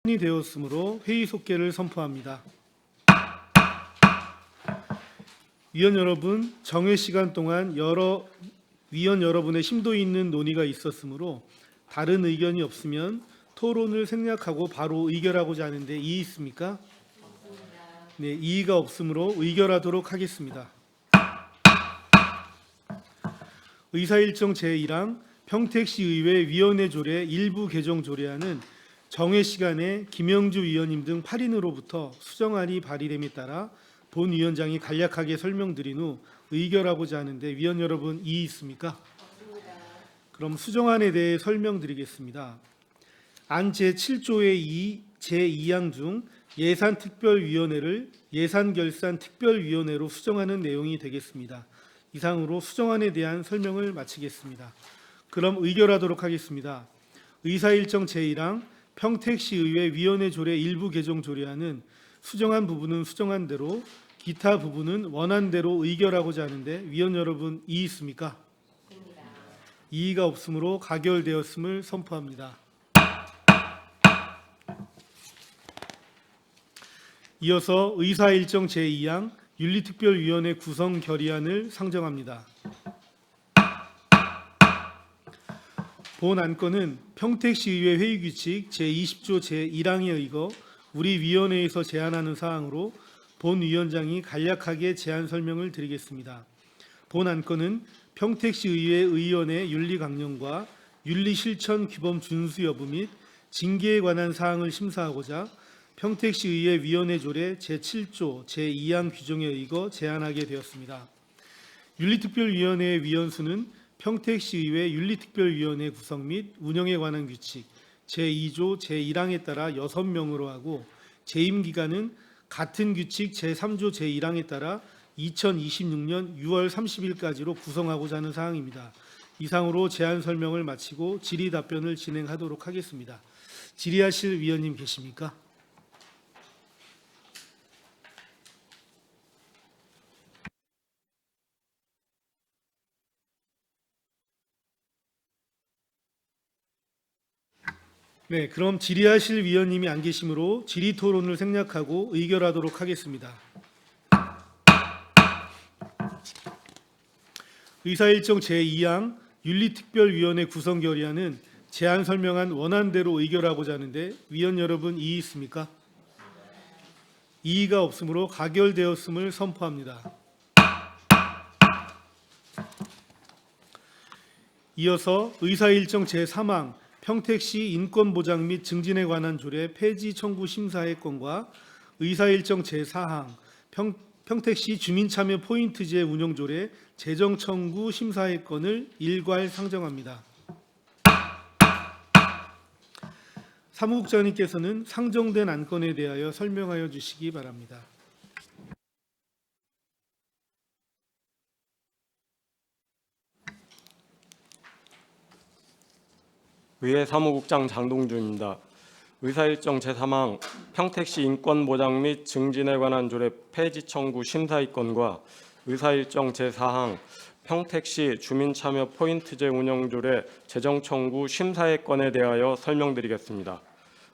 이 되었으므로 회의 속개를 선포합니다. 위원 여러분, 정회 시간 동안 여러 위원 여러분의 심도 있는 논의가 있었으므로 다른 의견이 없으면 토론을 생략하고 바로 의결하고자 하는데 이의 있습니까? 네, 이의가 없으므로 의결하도록 하겠습니다. 의사일정 제1항 평택시의회 위원회 조례 일부 개정 조례안은 정회 시간에 김영주 위원님 등 8인으로부터 수정안이 발의됨에 따라 본 위원장이 간략하게 설명드린 후 의결하고자 하는데 위원 여러분 이의 있습니까? 그럼 수정안에 대해 설명드리겠습니다. 안 제7조의 2 제2항 중 예산특별위원회를 예산결산특별위원회로 수정하는 내용이 되겠습니다. 이상으로 수정안에 대한 설명을 마치겠습니다. 그럼 의결하도록 하겠습니다. 의사일정 제1항 평택시의회 위원회 조례 일부 개정 조례안은 수정한 부분은 수정한 대로 기타 부분은 원한 대로 의결하고자 하는데 위원 여러분 이의 있습니까? 이의가 없으므로 가결되었음을 선포합니다. 이어서 의사일정 제2항 윤리특별위원회 구성 결의안을 상정합니다. 본 안건은 평택시의회 회의규칙 제20조 제1항에 의거 우리 위원회에서 제안하는 사항으로 본 위원장이 간략하게 제안 설명을 드리겠습니다. 본 안건은 평택시의회 의원의 윤리강령과 윤리실천 규범 준수 여부 및 징계에 관한 사항을 심사하고자 평택시의회 위원회 조례 제7조 제2항 규정에 의거 제안하게 되었습니다. 윤리특별위원회의 위원수는 평택시의회 윤리특별위원회 구성 및 운영에 관한 규칙 제2조 제1항에 따라 6명으로 하고 재임 기간은 같은 규칙 제3조 제1항에 따라 2026년 6월 30일까지로 구성하고자 하는 사항입니다. 이상으로 제안 설명을 마치고 질의 답변을 진행하도록 하겠습니다. 질의하실 위원님 계십니까? 네, 그럼 질의하실 위원님이 안 계시므로 질의 토론을 생략하고 의결하도록 하겠습니다. 의사일정 제2항 윤리특별위원회 구성 결의안은 제안 설명한 원안대로 의결하고자 하는데 위원 여러분 이의 있습니까? 이의가 없으므로 가결되었음을 선포합니다. 이어서 의사일정 제3항 평택시 인권보장 및 증진에 관한 조례 폐지 청구 심사의 건과 의사일정 제4항 평택시 주민참여 포인트제 운영 조례 재정 청구 심사의 건을 일괄 상정합니다. 사무국장님께서는 상정된 안건에 대하여 설명하여 주시기 바랍니다. 의회 사무국장 장동주입니다. 의사일정 제3항 평택시 인권보장 및 증진에 관한 조례 폐지 청구 심사의 건과 의사일정 제4항 평택시 주민참여 포인트제 운영 조례 재정 청구 심사의 건에 대하여 설명드리겠습니다.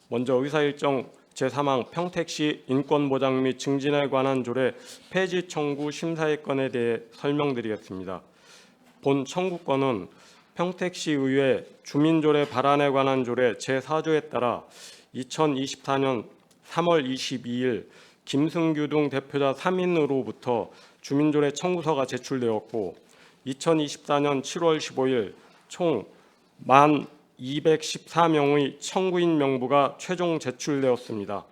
먼저 의사일정 제3항 평택시 인권보장 및 증진에 관한 조례 폐지 청구 심사의 건에 대해 설명드리겠습니다. 본 청구건은 평택시의회 주민조례 발안에 관한 조례 제4조에 따라 2024년 3월 22일 김승규 등 대표자 3인으로부터 주민조례 청구서가 제출되었고 2024년 7월 15일 총 1214명의 청구인 명부가 최종 제출되었습니다.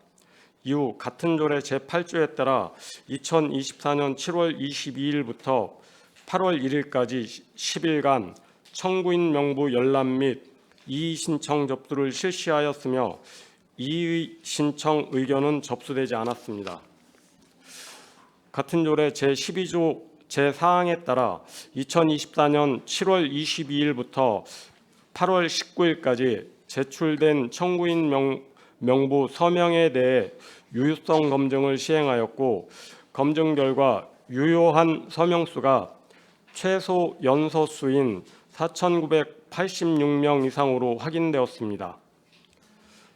이후 같은 조례 제8조에 따라 2024년 7월 22일부터 8월 1일까지 10일간 청구인 명부 열람 및 이의 신청 접수를 실시하였으며 이의 신청 의견은 접수되지 않았습니다. 같은 조례 제12조 제4항에 따라 2024년 7월 22일부터 8월 19일까지 제출된 청구인 명부 서명에 대해 유효성 검증을 시행하였고 검증 결과 유효한 서명수가 최소 연서수인 4,986명 이상으로 확인되었습니다.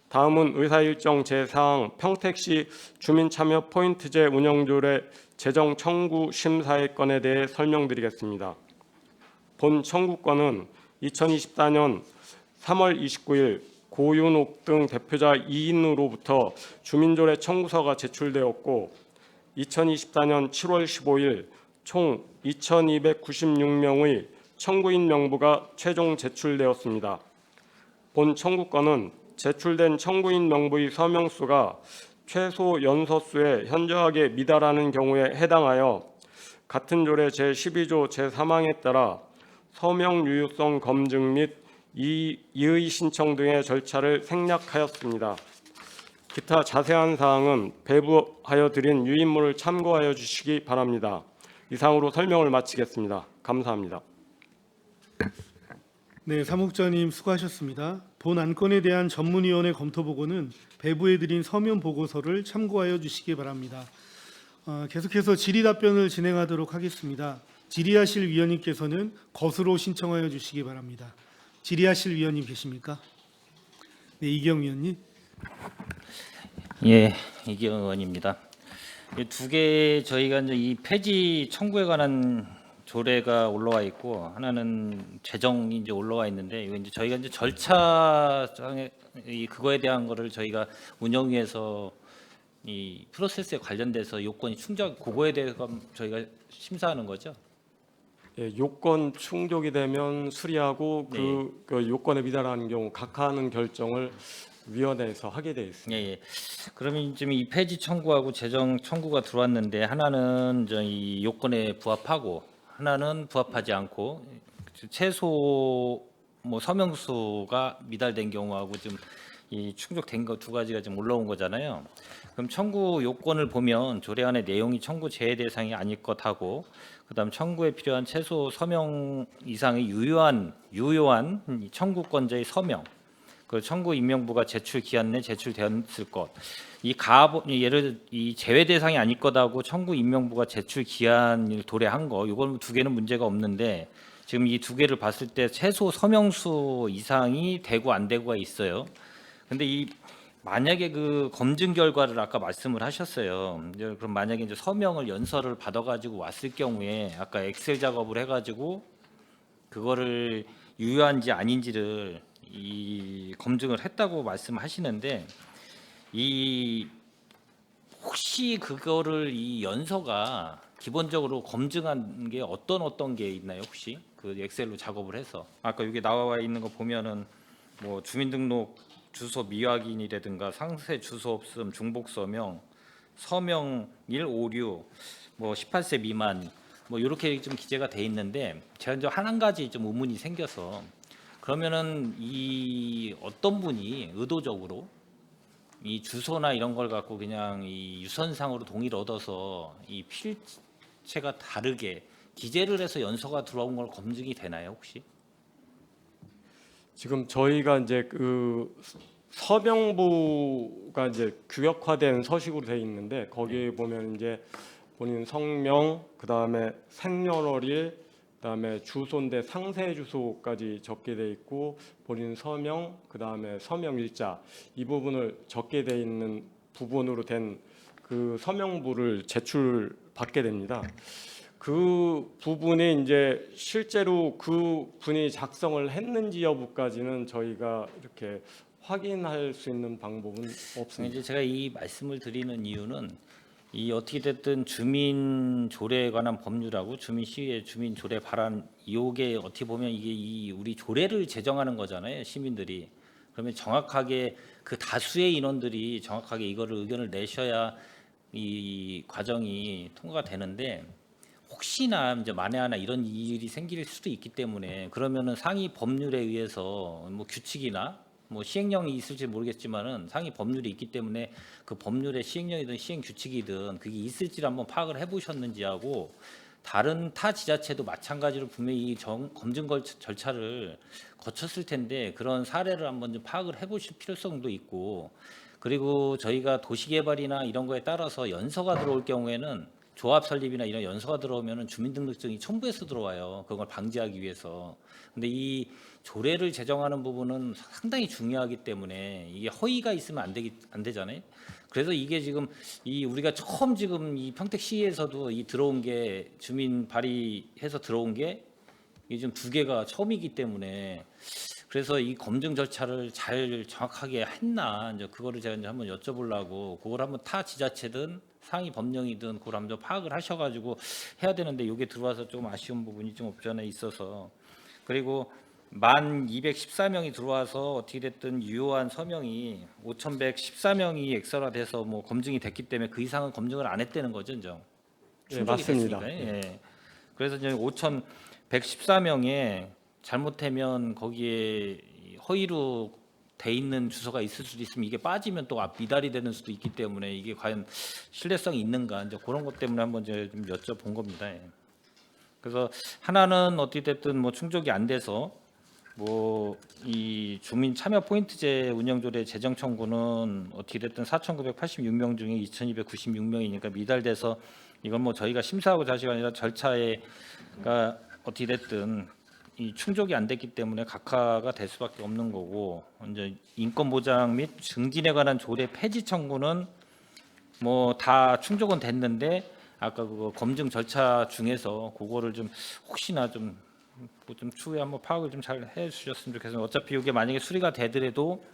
다음은 의사일정 제4항 평택시 주민참여 포인트제 운영조례 재정 청구 심사의 건에 대해 설명드리겠습니다. 본 청구건은 2024년 3월 29일 고윤옥 등 대표자 2인으로부터 주민조례 청구서가 제출되었고 2024년 7월 15일 총 2,296명의 청구인 명부가 최종 제출되었습니다. 본 청구건은 제출된 청구인 명부의 서명수가 최소 연서수에 현저하게 미달하는 경우에 해당하여 같은 조례 제12조 제3항에 따라 서명 유효성 검증 및 이의 신청 등의 절차를 생략하였습니다. 기타 자세한 사항은 배부하여 드린 유인물을 참고하여 주시기 바랍니다. 이상으로 설명을 마치겠습니다. 감사합니다. 네, 사무국장님 수고하셨습니다. 본 안건에 대한 전문위원회 검토 보고는 배부해드린 서면 보고서를 참고하여 주시기 바랍니다. 계속해서 질의 답변을 진행하도록 하겠습니다. 질의하실 위원님께서는 것으로 신청하여 주시기 바랍니다. 질의하실 위원님 계십니까? 네, 이경 위원님. 예, 이기영 의원입니다. 두 개 저희가 이제 이 폐지 청구에 관한 조례가 올라와 있고 하나는 재정이 이제 올라와 있는데 이거 이제 저희가 이제 절차상에 그거에 대한 거를 저희가 운영위에서 이 프로세스에 관련돼서 요건이 충족 그거에 대해서 저희가 심사하는 거죠. 예, 요건 충족이 되면 수리하고 그 요건에 미달하는 경우 각하하는 결정을 위원회에서 하게 되어 있습니다. 예, 예. 그러면 지금 이 폐지 청구하고 재정 청구가 들어왔는데 하나는 이 요건에 부합하고 하나는 부합하지 않고 최소 뭐 서명수가 미달된 경우하고 지금 이 충족된 거 두 가지가 지금 올라온 거잖아요. 그럼 청구 요건을 보면 조례안의 내용이 청구 제외 대상이 아닐 것하고 그다음 청구에 필요한 최소 서명 이상의 유효한 이 청구권자의 서명 그 청구 임명부가 제출 기한 내 제출되었을 것. 예를 이 제외 대상이 아닐 것하고 청구 임명부가 제출 기한을 도래한 거. 이건 두 개는 문제가 없는데 지금 이 두 개를 봤을 때 최소 서명수 이상이 되고 안 되고가 있어요. 근데 이 만약에 그 검증 결과를 아까 말씀을 하셨어요. 이제 그럼 만약에 이제 서명을 연서를 받아가지고 왔을 경우에 아까 엑셀 작업을 해가지고 그거를 유효한지 아닌지를 이 검증을 했다고 말씀하시는데 이 혹시 그거를 이 연서가 기본적으로 검증한 게 어떤 게 있나요? 혹시 그 엑셀로 작업을 해서 아까 여기 나와 있는 거 보면은 뭐 주민등록 주소 미확인이라든가 상세 주소 없음 중복 서명 서명일 오류 뭐 18세 미만 뭐 이렇게 좀 기재가 돼 있는데 제가 이제 한 가지 좀 의문이 생겨서 그러면은 이 어떤 분이 의도적으로 이 주소나 이런 걸 갖고 그냥 이 유선상으로 동의를 얻어서 이 필체가 다르게 기재를 해서 연서가 들어온 걸 검증이 되나요 혹시? 지금 저희가 이제 그 서명부가 이제 규격화된 서식으로 되어 있는데 거기에 보면 이제 본인 성명, 그다음에 생년월일, 그다음에 주소인데 상세 주소까지 적게 돼 있고 본인 서명, 그다음에 서명일자 이 부분을 적게 돼 있는 부분으로 된 그 서명부를 제출받게 됩니다. 그 부분이 이제 실제로 그 분이 작성을 했는지 여부까지는 저희가 이렇게 확인할 수 있는 방법은 없습니다. 이제 제가 이 말씀을 드리는 이유는 이 어떻게 됐든 주민 조례에 관한 법률하고 주민 시위의 주민 조례 발안 이게 어떻게 보면 이게 이 우리 조례를 제정하는 거잖아요 시민들이. 그러면 정확하게 그 다수의 인원들이 정확하게 이거를 의견을 내셔야 이 과정이 통과가 되는데 혹시나 이제 만에 하나 이런 일이 생길 수도 있기 때문에 그러면은 상위 법률에 의해서 뭐 규칙이나 뭐 시행령이 있을지 모르겠지만은 상위 법률이 있기 때문에 그 법률의 시행령이든 시행 규칙이든 그게 있을지를 한번 파악을 해보셨는지 하고 다른 타 지자체도 마찬가지로 분명히 이 검증 절차를 거쳤을 텐데 그런 사례를 한번 좀 파악을 해보실 필요성도 있고 그리고 저희가 도시개발이나 이런 거에 따라서 연서가 들어올 경우에는 조합 설립이나 이런 연서가 들어오면은 주민등록증이 첨부해서 들어와요. 그걸 방지하기 위해서. 근데 이 조례를 제정하는 부분은 상당히 중요하기 때문에 이게 허위가 있으면 안 되잖아요. 그래서 이게 지금 이 우리가 처음 지금 이 평택시에서도 이 들어온 게 주민 발의해서 들어온 게 이게 지금 2개가 처음이기 때문에 그래서 이 검증 절차를 잘 정확하게 했나 이제 그거를 제가 이제 한번 여쭤보려고 그걸 한번 타 지자체든 상위 법령이든 그걸 한번 파악을 하셔가지고 해야 되는데 이게 들어와서 좀 아쉬운 부분이 좀 없지 않아 있어서 그리고 1214명이 들어와서 어떻게 됐든 유효한 서명이 5114명이 엑셀화돼서 뭐 검증이 됐기 때문에 그 이상은 검증을 안 했다는 거죠, 이제. 네, 맞습니다. 됐으니까. 예. 그래서 이제 5114명에 잘못하면 거기에 허위로 돼 있는 주소가 있을 수도 있으면 이게 빠지면 또 미달이 되는 수도 있기 때문에 이게 과연 신뢰성이 있는가 이제 그런 것 때문에 한번 이제 좀 여쭤본 겁니다. 예. 그래서 하나는 어떻게 됐든 뭐 충족이 안 돼서 뭐 이 주민 참여 포인트제 운영조례 제정 청구는 어떻게 됐든 4,986명 중에 2,296명이니까 미달돼서 이건 뭐 저희가 심사하고 자시가 아니라 절차가 어떻게 됐든 이 충족이 안 됐기 때문에 각하가 될 수밖에 없는 거고 이제 인권 보장 및 증진에 관한 조례 폐지 청구는 뭐 다 충족은 됐는데 아까 그거 검증 절차 중에서 그거를 좀 혹시나 좀 추후에 한번 파악을 좀 잘 해주셨으면 좋겠어요. 어차피 이게 만약에 수리가 되더라도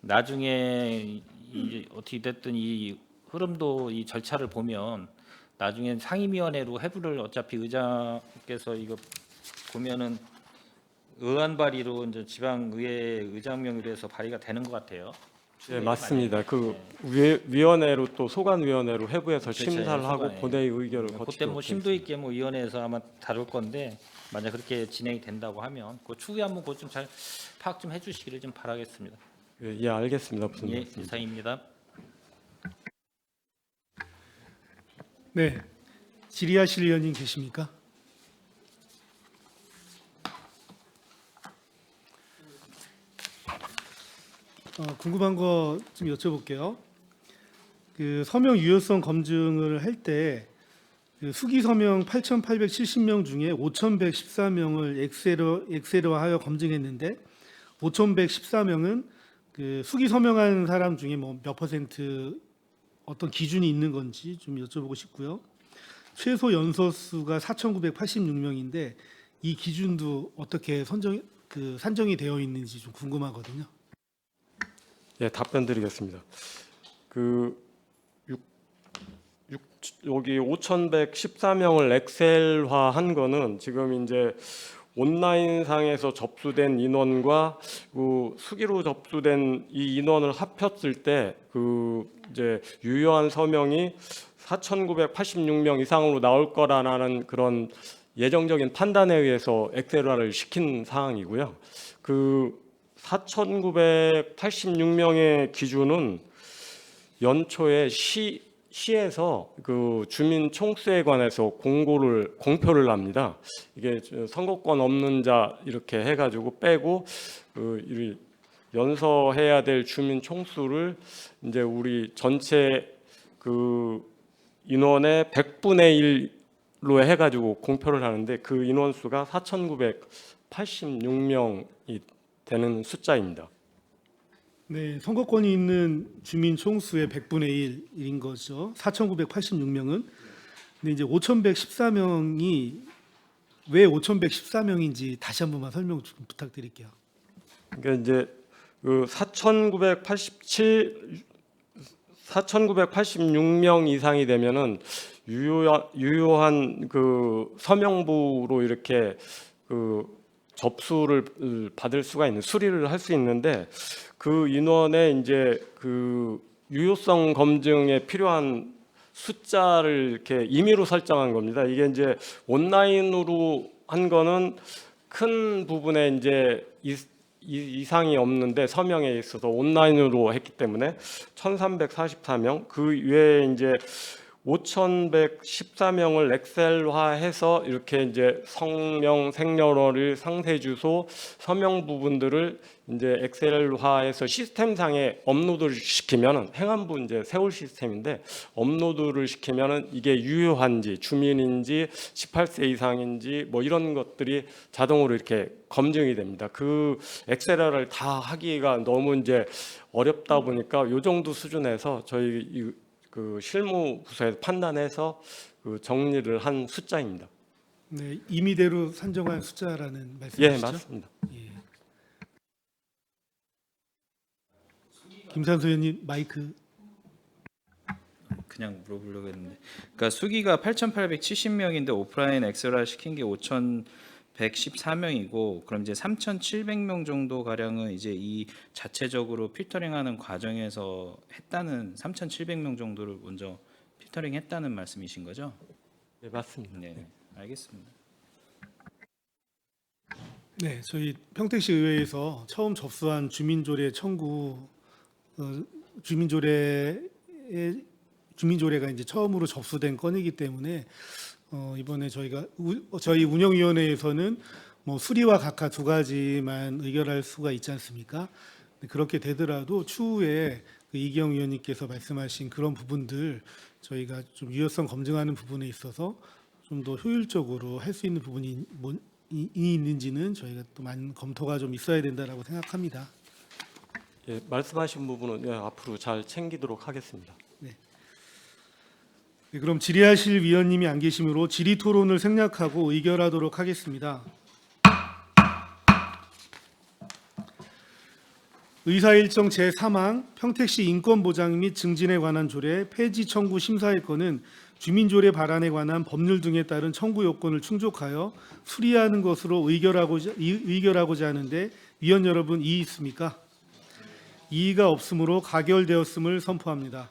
나중에 이제 어떻게 됐든 이 흐름도 이 절차를 보면 나중에 상임위원회로 해부를 어차피 의장께서 이거 보면은 의안 발의로 이제 지방의회 의장명의로 해서 발의가 되는 것 같아요. 네, 맞습니다. 그 네. 위원회로 또 소관위원회로 해부해서 그렇죠. 심사를 하고 소관위. 본회의 의결을 그때 거치도록 뭐 심도 있게 뭐 위원회에서 아마 다룰 건데 만약 그렇게 진행이 된다고 하면 그 추후에 한번 그것 좀 잘 파악 좀 해주시기를 좀 바라겠습니다. 예, 알겠습니다. 무슨 예, 말씀? 이상입니다. 네, 질의하실 의원님 계십니까? 궁금한 거 좀 여쭤볼게요. 그 서명 유효성 검증을 할 때 그 수기 서명 8,870명 중에 5,114명을 엑셀화하여 검증했는데 5,114명은 그 수기 서명한 사람 중에 뭐 몇 퍼센트 어떤 기준이 있는 건지 좀 여쭤보고 싶고요. 최소 연서 수가 4,986명인데 이 기준도 어떻게 산정이 되어 있는지 좀 궁금하거든요. 예, 답변 드리겠습니다. 여기 5,114명을 엑셀화한 거는 지금 이제 온라인상에서 접수된 인원과 그 수기로 접수된 이 인원을 합했을 때 이제 유효한 서명이 4,986명 이상으로 나올 거라는 그런 예정적인 판단에 의해서 엑셀화를 시킨 사항이고요. 그 4,986명의 기준은 연초에 시에서 그 주민 총수에 관해서 공표를 합니다. 이게 선거권 없는 자 이렇게 해가지고 빼고 연서해야 될 주민 총수를 이제 우리 전체 그 인원의 100분의 1로 해가지고 공표를 하는데 그 인원수가 4,986명이 되는 숫자입니다. 네, 선거권이 있는 주민 총수의 100분의 1인 거죠. 4,986명은. 근데 이제 5,114명이 왜 5,114명인지 다시 한 번만 설명 좀 부탁드릴게요. 그러니까 이제 그 4,986명 이상이 되면은 유효한 그 서명부로 이렇게 그 접수를 받을 수가 있는 수리를 할 수 있는데 그 인원의 이제 그 유효성 검증에 필요한 숫자를 이렇게 임의로 설정한 겁니다. 이게 이제 온라인으로 한 거는 큰 부분에 이제 이상이 없는데 서명에 있어서 온라인으로 했기 때문에 1,344명 그 외에 이제 5,114명을 엑셀화해서 이렇게 이제 성명, 생년월일, 상세 주소, 서명 부분들을 이제 엑셀화해서 시스템상에 업로드를 시키면은 행안부 이제 세울 시스템인데 업로드를 시키면은 이게 유효한지 주민인지 18세 이상인지 뭐 이런 것들이 자동으로 이렇게 검증이 됩니다. 그 엑셀화를 다 하기가 너무 이제 어렵다 보니까 요 정도 수준에서 저희 그 실무 부서에서 판단해서 그 정리를 한 숫자입니다. 네, 임의대로 산정한 숫자라는 예, 말씀이시죠? 맞습니다. 예. 김산수 의원님 마이크. 그냥 물어보려고 했는데, 그러니까 수기가 8,870명인데 오프라인 엑셀화 시킨 게 5,114명이고, 그럼 이제 3,700명 정도 가량은 이제 이 자체적으로 필터링하는 과정에서 했다는 3,700명 정도를 먼저 필터링했다는 말씀이신 거죠? 예, 맞습니다. 네, 알겠습니다. 네, 저희 평택시 의회에서 처음 접수한 주민조례 청구 주민조례가 이제 처음으로 접수된 건이기 때문에 이번에 저희 운영위원회에서는 뭐 수리와 각하 두 가지만 의결할 수가 있지 않습니까? 그렇게 되더라도 추후에 그 이기영 위원님께서 말씀하신 그런 부분들 저희가 좀 유효성 검증하는 부분에 있어서 좀 더 효율적으로 할 수 있는 부분이 있는지는 저희가 또 많은 검토가 좀 있어야 된다라고 생각합니다. 예, 말씀하신 부분은 예, 앞으로 잘 챙기도록 하겠습니다. 네, 그럼 질의하실 위원님이 안 계시므로 질의 토론을 생략하고 의결하도록 하겠습니다. 의사일정 제3항 평택시 인권보장 및 증진에 관한 조례 폐지 청구 심사의 건은 주민조례 발안에 관한 법률 등에 따른 청구 요건을 충족하여 수리하는 것으로 의결하고자 하는데 위원 여러분 이의 있습니까? 이의가 없으므로 가결되었음을 선포합니다.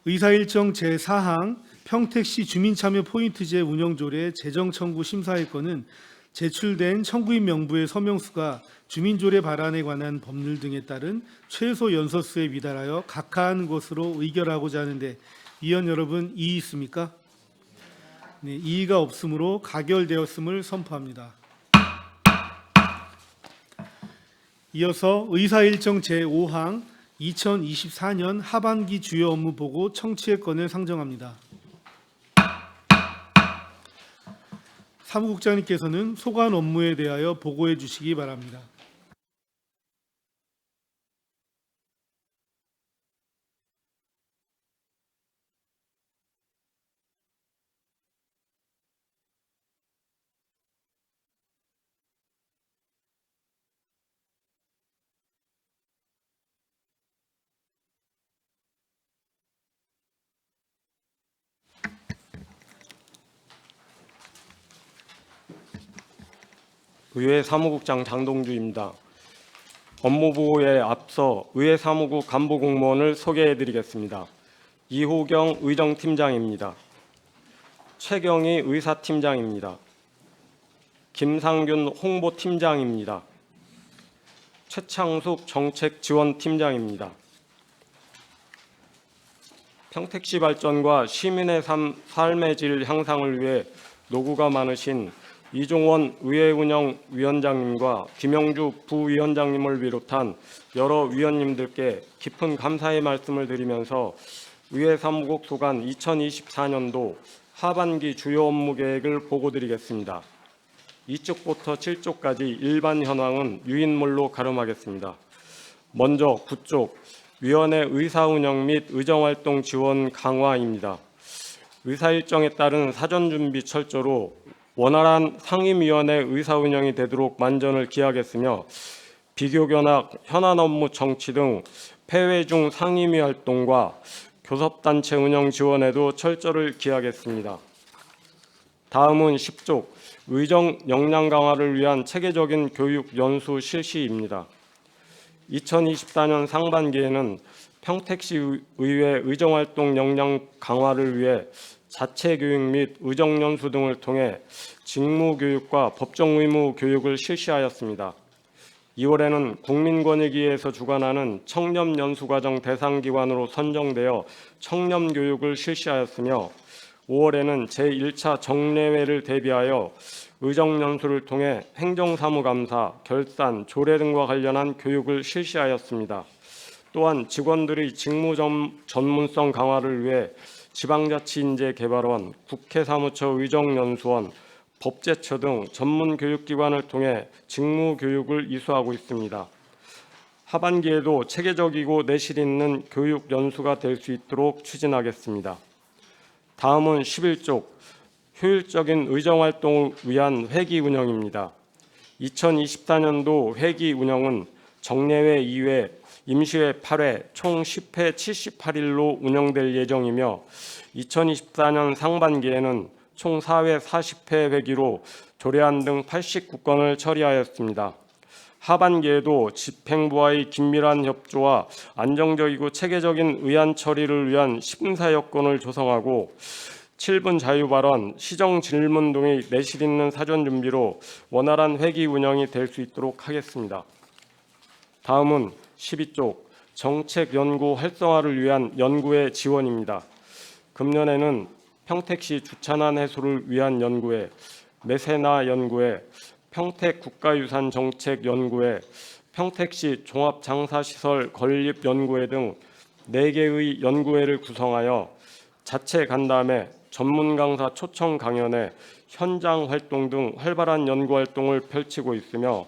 의사일정 제4항 평택시 주민참여 포인트제 운영조례 재정 청구 심사의 건은 제출된 청구인 명부의 서명수가 주민조례 발안에 관한 법률 등에 따른 최소 연서수에 미달하여 각하한 것으로 의결하고자 하는데 위원 여러분 이의 있습니까? 네, 이의가 없으므로 가결되었음을 선포합니다. 이어서 의사일정 제5항 2024년 하반기 주요 업무 보고 청취의 건을 상정합니다. 사무국장님께서는 소관 업무에 대하여 보고해 주시기 바랍니다. 의회 사무국장 장동주입니다. 업무보고에 앞서 의회 사무국 간부 공무원을 소개해드리겠습니다. 이호경 의정팀장입니다. 최경희 의사팀장입니다. 김상균 홍보팀장입니다. 최창숙 정책지원팀장입니다. 평택시 발전과 시민의 삶의 질 향상을 위해 노고가 많으신 이종원 의회운영위원장님과 김영주 부위원장님을 비롯한 여러 위원님들께 깊은 감사의 말씀을 드리면서 의회 사무국 소관 2024년도 하반기 주요 업무 계획을 보고드리겠습니다. 2쪽부터 7쪽까지 일반 현황은 유인물로 가름하겠습니다. 먼저 9쪽 위원회 의사운영 및 의정활동 지원 강화입니다. 의사일정에 따른 사전준비 철저로 원활한 상임위원회 의사운영이 되도록 만전을 기하겠으며 비교견학, 현안 업무 정치 등 폐회 중 상임위 활동과 교섭단체 운영 지원에도 철저를 기하겠습니다. 다음은 10쪽 의정 역량 강화를 위한 체계적인 교육 연수 실시입니다. 2024년 상반기에는 평택시 의회 의정활동 역량 강화를 위해 자체 교육 및 의정 연수 등을 통해 직무 교육과 법정 의무 교육을 실시하였습니다. 2월에는 국민권익위에서 주관하는 청렴연수과정 대상기관으로 선정되어 청렴교육을 실시하였으며 5월에는 제1차 정례회를 대비하여 의정연수를 통해 행정사무감사, 결산, 조례 등과 관련한 교육을 실시하였습니다. 또한 직원들의 직무 전문성 강화를 위해 지방자치인재개발원, 국회사무처 의정연수원, 법제처 등 전문교육기관을 통해 직무교육을 이수하고 있습니다. 하반기에도 체계적이고 내실 있는 교육 연수가 될 수 있도록 추진하겠습니다. 다음은 11쪽 효율적인 의정활동을 위한 회기 운영입니다. 2024년도 회기 운영은 정례회 2회, 임시회 8회, 총 10회 78일로 운영될 예정이며 2024년 상반기에는 총 4회 40회 회기로 조례안 등 89건을 처리하였습니다. 하반기에도 집행부와의 긴밀한 협조와 안정적이고 체계적인 의안 처리를 위한 심사 여건을 조성하고 7분 자유발언, 시정질문 등의 내실 있는 사전 준비로 원활한 회기 운영이 될 수 있도록 하겠습니다. 다음은 12쪽 정책 연구 활성화를 위한 연구의 지원입니다. 금년에는 평택시 주차난 해소를 위한 연구회, 메세나 연구회, 평택 국가유산 정책 연구회, 평택시 종합장사시설 건립 연구회 등 4개의 연구회를 구성하여 자체 간담회, 전문 강사 초청 강연회, 현장 활동 등 활발한 연구 활동을 펼치고 있으며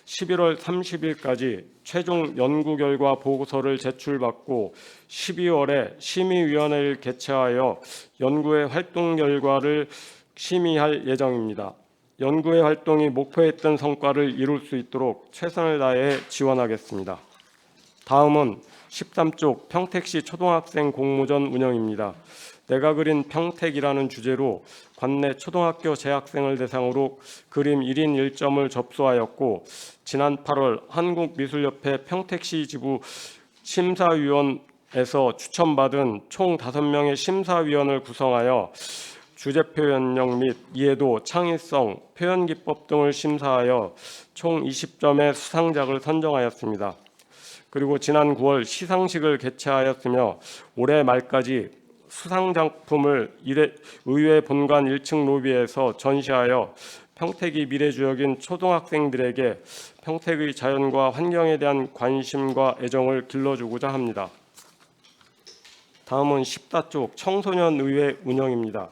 11월 30일까지 최종 연구 결과 보고서를 제출받고 12월에 심의위원회를 개최하여 연구의 활동 결과를 심의할 예정입니다. 연구의 활동이 목표했던 성과를 이룰 수 있도록 최선을 다해 지원하겠습니다. 다음은 13쪽 평택시 초등학생 공모전 운영입니다. 내가 그린 평택이라는 주제로 관내 초등학교 재학생을 대상으로 그림 1인 1점을 접수하였고 지난 8월 한국미술협회 평택시 지부 심사위원에서 추천받은 총 5명의 심사위원을 구성하여 주제 표현력 및 이해도, 창의성, 표현 기법 등을 심사하여 총 20점의 수상작을 선정하였습니다. 그리고 지난 9월 시상식을 개최하였으며 올해 말까지 수상작품을 의회 본관 1층 로비에서 전시하여 평택이 미래주역인 초등학생들에게 평택의 자연과 환경에 대한 관심과 애정을 길러주고자 합니다. 다음은 14쪽 청소년의회 운영입니다.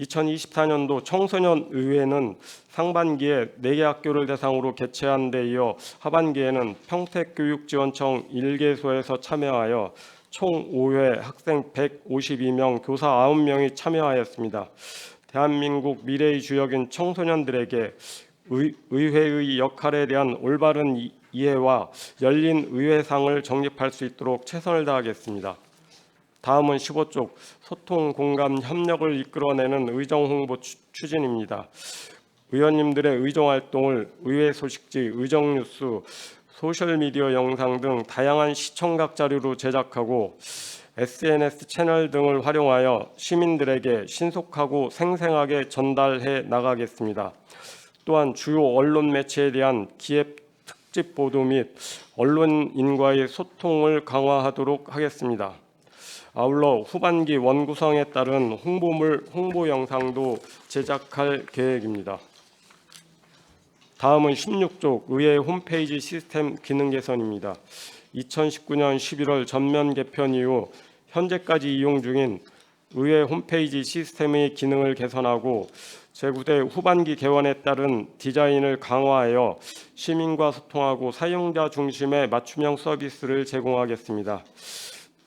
2024년도 청소년의회는 상반기에 4개 학교를 대상으로 개최한 데 이어 하반기에는 평택교육지원청 1개소에서 참여하여 총 5회 학생 152명, 교사 9명이 참여하였습니다. 대한민국 미래의 주역인 청소년들에게 의회의 역할에 대한 올바른 이해와 열린 의회상을 정립할 수 있도록 최선을 다하겠습니다. 다음은 15쪽 소통, 공감, 협력을 이끌어내는 의정 홍보 추진입니다. 의원님들의 의정 활동을 의회 소식지, 의정 뉴스, 소셜미디어 영상 등 다양한 시청각 자료로 제작하고 SNS 채널 등을 활용하여 시민들에게 신속하고 생생하게 전달해 나가겠습니다. 또한 주요 언론 매체에 대한 기획 특집 보도 및 언론인과의 소통을 강화하도록 하겠습니다. 아울러 후반기 원구성에 따른 홍보 영상도 제작할 계획입니다. 다음은 16쪽 의회 홈페이지 시스템 기능 개선입니다. 2019년 11월 전면 개편 이후 현재까지 이용 중인 의회 홈페이지 시스템의 기능을 개선하고 제9대 후반기 개원에 따른 디자인을 강화하여 시민과 소통하고 사용자 중심의 맞춤형 서비스를 제공하겠습니다.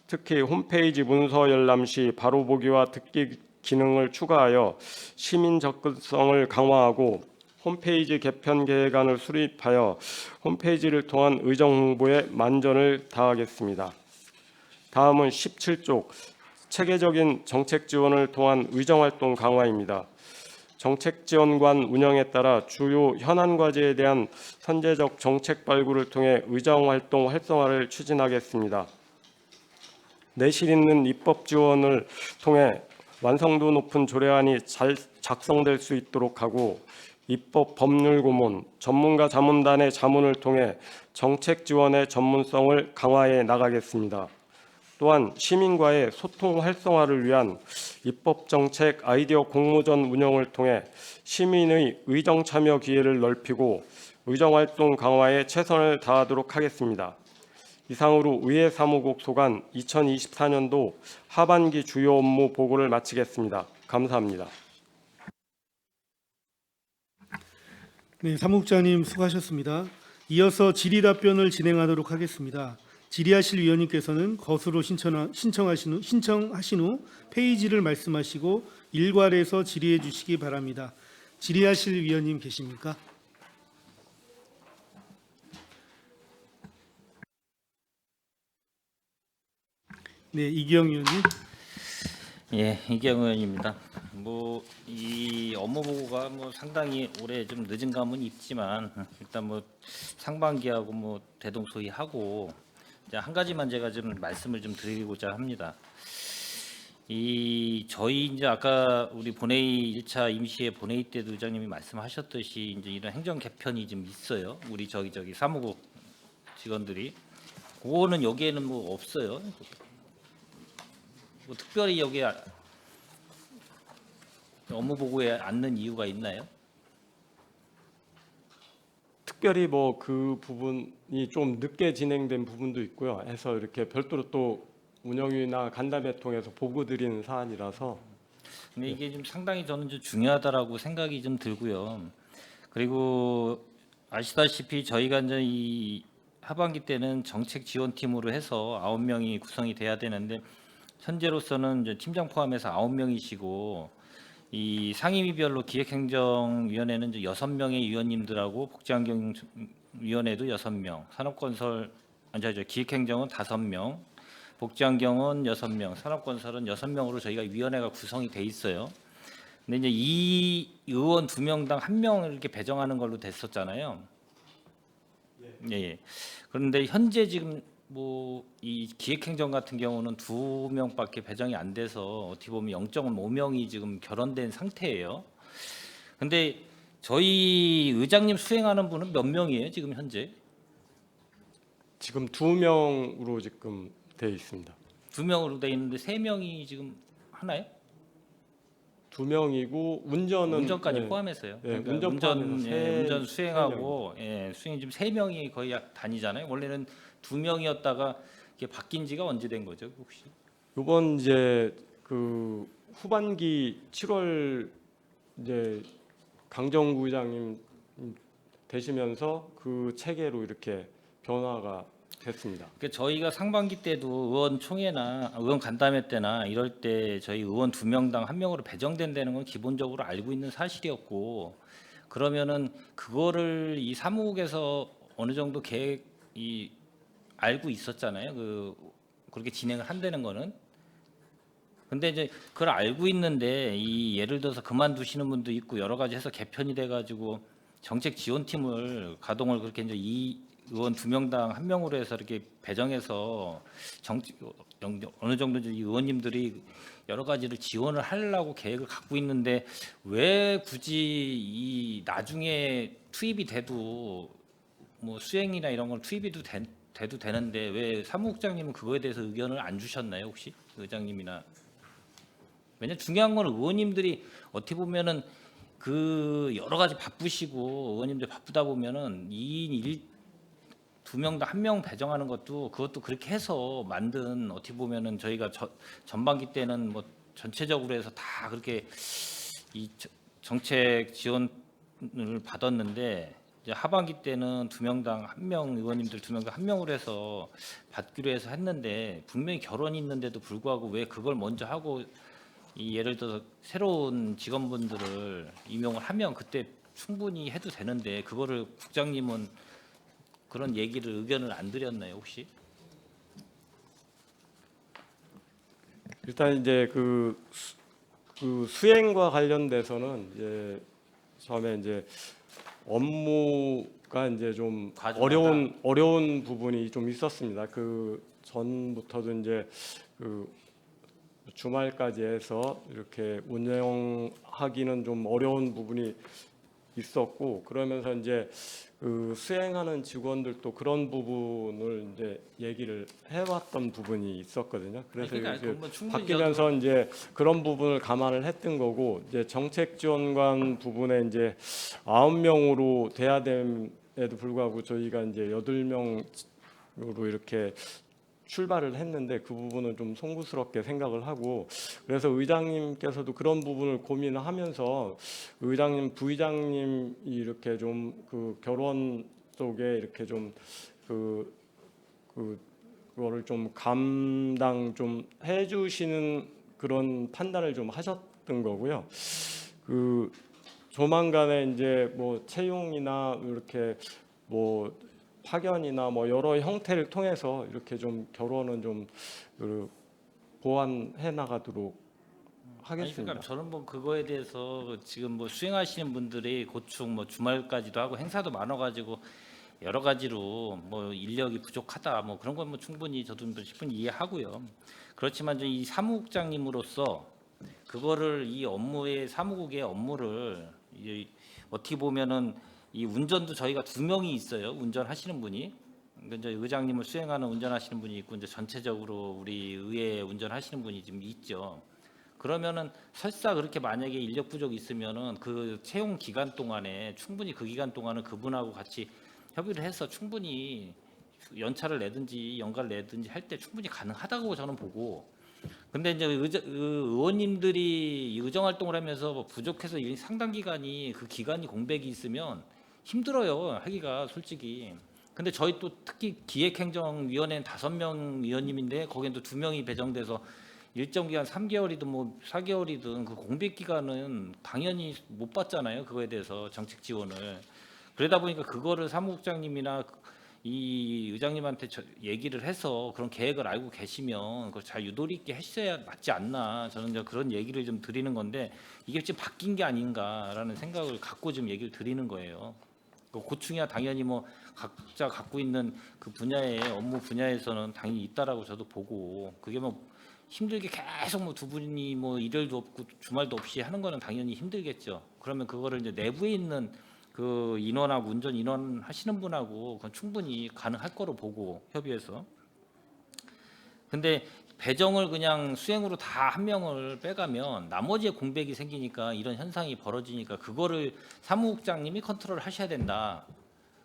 특히 홈페이지 문서 열람 시 바로 보기와 듣기 기능을 추가하여 시민 접근성을 강화하고 홈페이지 개편 계획안을 수립하여 홈페이지를 통한 의정 홍보에 만전을 다하겠습니다. 다음은 17쪽 체계적인 정책 지원을 통한 의정 활동 강화입니다. 정책지원관 운영에 따라 주요 현안 과제에 대한 선제적 정책 발굴을 통해 의정 활동 활성화를 추진하겠습니다. 내실 있는 입법 지원을 통해 완성도 높은 조례안이 잘 작성될 수 있도록 하고 입법 법률 고문, 전문가 자문단의 자문을 통해 정책 지원의 전문성을 강화해 나가겠습니다. 또한 시민과의 소통 활성화를 위한 입법 정책 아이디어 공모전 운영을 통해 시민의 의정 참여 기회를 넓히고 의정 활동 강화에 최선을 다하도록 하겠습니다. 이상으로 의회 사무국 소관 2024년도 하반기 주요 업무 보고를 마치겠습니다. 감사합니다. 네, 사무국장님 수고하셨습니다. 이어서 질의 답변을 진행하도록 하겠습니다. 질의하실 위원님께서는 것으로 신청하신 후 페이지를 말씀하시고 일괄해서 질의해 주시기 바랍니다. 질의하실 위원님 계십니까? 네, 이기영 위원님. 예, 이기영 의원입니다. 이 업무 보고가 상당히 올해 좀 늦은 감은 있지만 일단 상반기하고 대동소이하고 이제 한 가지만 제가 좀 말씀을 좀 드리고자 합니다. 저희 이제 아까 우리 본회의 1차 임시회 본회의 때도 의장님이 말씀하셨듯이 이제 이런 행정 개편이 좀 있어요. 우리 저기 사무국 직원들이 그거는 여기에는 없어요. 특별히 여기에 업무 보고에 않는 이유가 있나요? 특별히 그 부분이 좀 늦게 진행된 부분도 있고요. 해서 이렇게 별도로 또 운영위나 간담회 통해서 보고 드리는 사안이라서 근데 이게 좀 상당히 저는 좀 중요하다라고 생각이 좀 들고요. 그리고 아시다시피 저희가 이제 이 하반기 때는 정책 지원팀으로 해서 9명이 구성이 돼야 되는데 현재로서는 이제 팀장 포함해서 9명이시고 이 상임위별로 기획행정위원회는 이제 6명의 위원님들하고 복지환경위원회도 6명, 산업건설 기획행정은 5명, 복지환경은 6명, 산업건설은 6명으로 저희가 위원회가 구성이 돼 있어요. 근데 이제 이 의원 2명당 1명을 이렇게 배정하는 걸로 됐었잖아요. 예. 그런데 현재 지금 이 기획행정 같은 경우는 2명밖에 배정이 안 돼서 어떻게 보면 0.5명이 지금 결원된 상태예요. 근데 저희 의장님 수행하는 분은 몇 명이에요, 지금 현재? 지금 2명으로 지금 되어 있습니다. 2명으로 돼 있는데 3명이 지금 하나요? 2명이고 운전까지 포함해서요. 네, 그러니까 운전 수행하고 수행 지금 3명이 거의 다니잖아요. 원래는 2명이었다가 이게 바뀐 지가 언제 된 거죠, 혹시? 이번 이제 그 후반기 7월 이제 강정구 의장님 되시면서 그 체계로 이렇게 변화가 됐습니다. 그러니까 저희가 상반기 때도 의원 총회나 의원 간담회 때나 이럴 때 저희 의원 2명당 1명으로 배정된다는 건 기본적으로 알고 있는 사실이었고, 그러면은 그거를 이 사무국에서 어느 정도 알고 있었잖아요. 그렇게 진행을 한다는 거는. 근데 이제 그걸 알고 있는데 예를 들어서 그만두시는 분도 있고 여러 가지 해서 개편이 돼가지고 정책 지원팀을 가동을 그렇게 이제 이 의원 2명당 1명으로 해서 이렇게 배정해서 어느 정도 이 의원님들이 여러 가지를 지원을 하려고 계획을 갖고 있는데 왜 굳이 이 나중에 투입이 돼도 수행이나 이런 걸 투입이 돼도 되는데 왜 사무국장님은 그거에 대해서 의견을 안 주셨나요, 혹시 의장님이나? 왜냐 중요한 건 의원님들이 어떻게 보면은 여러 가지 바쁘시고 의원님들 바쁘다 보면은 2인 2명당 1명 배정하는 것도 그것도 그렇게 해서 만든 어떻게 보면은 저희가 전반기 때는 전체적으로 해서 다 그렇게 이 정책 지원을 받았는데 이제 하반기 때는 2명당 1명 의원님들 2명당 1명으로 해서 받기로 해서 했는데 분명히 결혼이 있는데도 불구하고 왜 그걸 먼저 하고 예를 들어서 새로운 직원분들을 임용을 하면 그때 충분히 해도 되는데 그거를 국장님은 그런 의견을 안 드렸나요, 혹시? 일단 이제 그 수행과 관련돼서는 이제 처음에 이제 업무가 이제 좀 과중하다. 어려운 부분이 좀 있었습니다. 그 전부터도 이제 그 주말까지 해서 이렇게 운영하기는 좀 어려운 부분이 있었고 그러면서 이제 그 수행하는 직원들도 그런 부분을 이제 얘기를 해왔던 부분이 있었거든요. 그래서 그러니까 이제 그건 충분히 바뀌면서 이제 그런 부분을 감안을 했던 거고 이제 정책 지원관 부분에 이제 9명으로 돼야 됨에도 불구하고 저희가 이제 8명으로 이렇게 출발을 했는데 그 부분은 좀 송구스럽게 생각을 하고 그래서 의장님께서도 그런 부분을 고민을 하면서 의장님, 부의장님이 이렇게 좀 그 결혼 쪽에 이렇게 좀 그거를 좀 감당 좀 해주시는 그런 판단을 좀 하셨던 거고요. 그 조만간에 이제 뭐 채용이나 이렇게 뭐 파견이나 뭐 여러 형태를 통해서 이렇게 좀 결혼은 좀 보완해 나가도록 아니 하겠습니다. 그러니까 저는 뭐 그거에 대해서 지금 뭐 수행하시는 분들이 고충 뭐 주말까지도 하고 행사도 많아가지고 여러 가지로 뭐 인력이 부족하다 뭐 그런 건 뭐 충분히 저도 충분히 이해하고요. 그렇지만 이 사무국장님으로서 그거를 이 업무의 사무국의 업무를 이제 어떻게 보면은 이 운전도 저희가 2명이 있어요. 운전하시는 분이. 그러니까 이제 의장님을 수행하는 운전하시는 분이 있고 이제 전체적으로 우리 의회 운전하시는 분이 좀 있죠. 그러면은 설사 그렇게 만약에 인력 부족이 있으면은 그 채용 기간 동안에 충분히 그 기간 동안은 그분하고 같이 협의를 해서 충분히 연차를 내든지 연가를 내든지 할 때 충분히 가능하다고 저는 보고 근데 이제 의원님들이 의정 활동을 하면서 뭐 부족해서 이 상당 기간이 그 기간이 공백이 있으면 힘들어요 하기가 솔직히. 근데 저희 또 특히 기획행정위원회는 5명 위원님인데 거기엔 또 2명이 배정돼서 일정 기간 3개월이든 뭐 4개월이든 그 공백 기간은 당연히 못 받잖아요. 그거에 대해서 정책 지원을. 그러다 보니까 그거를 사무국장님이나 이 의장님한테 얘기를 해서 그런 계획을 알고 계시면 그걸 잘 유도리 있게 하셔야 맞지 않나 저는 이제 그런 얘기를 좀 드리는 건데 이게 지금 바뀐 게 아닌가라는 생각을 갖고 좀 얘기를 드리는 거예요. 그 고충이야 당연히 뭐 각자 갖고 있는 그 분야의 업무 분야에서는 당연히 있다라고 저도 보고 그게 뭐 힘들게 계속 뭐 2분이 뭐 일요일도 없고 주말도 없이 하는 거는 당연히 힘들겠죠. 그러면 그거를 이제 내부에 있는 그 인원하고 운전 인원 하시는 분하고 그건 충분히 가능할 거로 보고 협의해서. 근데 배정을 그냥 수행으로 다 1명을 빼가면 나머지에 공백이 생기니까 이런 현상이 벌어지니까 그거를 사무국장님이 컨트롤 하셔야 된다.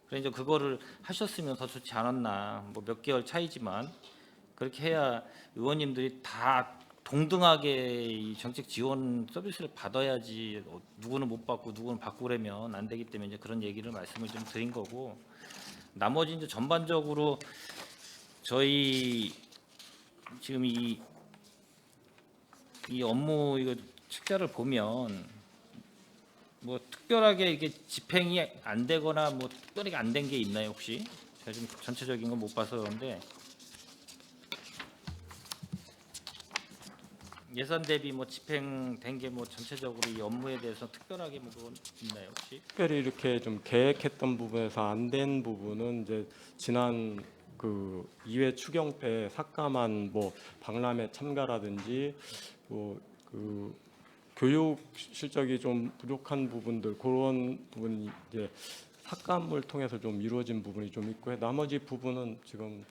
그래서 이제 그거를 하셨으면 더 좋지 않았나. 뭐 몇 개월 차이지만 그렇게 해야 의원님들이 다 동등하게 이 정책 지원 서비스를 받아야지 누구는 못 받고 누구는 받고 그러면 안 되기 때문에 이제 그런 얘기를 말씀을 좀 드린 거고 나머지 이제 전반적으로 저희 지금 이 업무 이거 책자를 보면 뭐 특별하게 이게 집행이 안 되거나 뭐 특별하게 안 된 게 있나요 혹시? 제가 좀 전체적인 건 못 봐서 그런데 예산 대비 뭐 집행된 게 뭐 전체적으로 이 업무에 대해서 특별하게 뭐 그건 있나요 혹시? 특별히 이렇게 좀 계획했던 부분에서 안 된 부분은 이제 지난 그 2회 추경 때 삭감한 뭐 박람회 참가라든지 뭐 그 교육 실적이 좀 부족한 부분들 그런 부분이 이제 삭감을 통해서 좀 이루어진 부분이 좀 있고 나머지 부분은 지금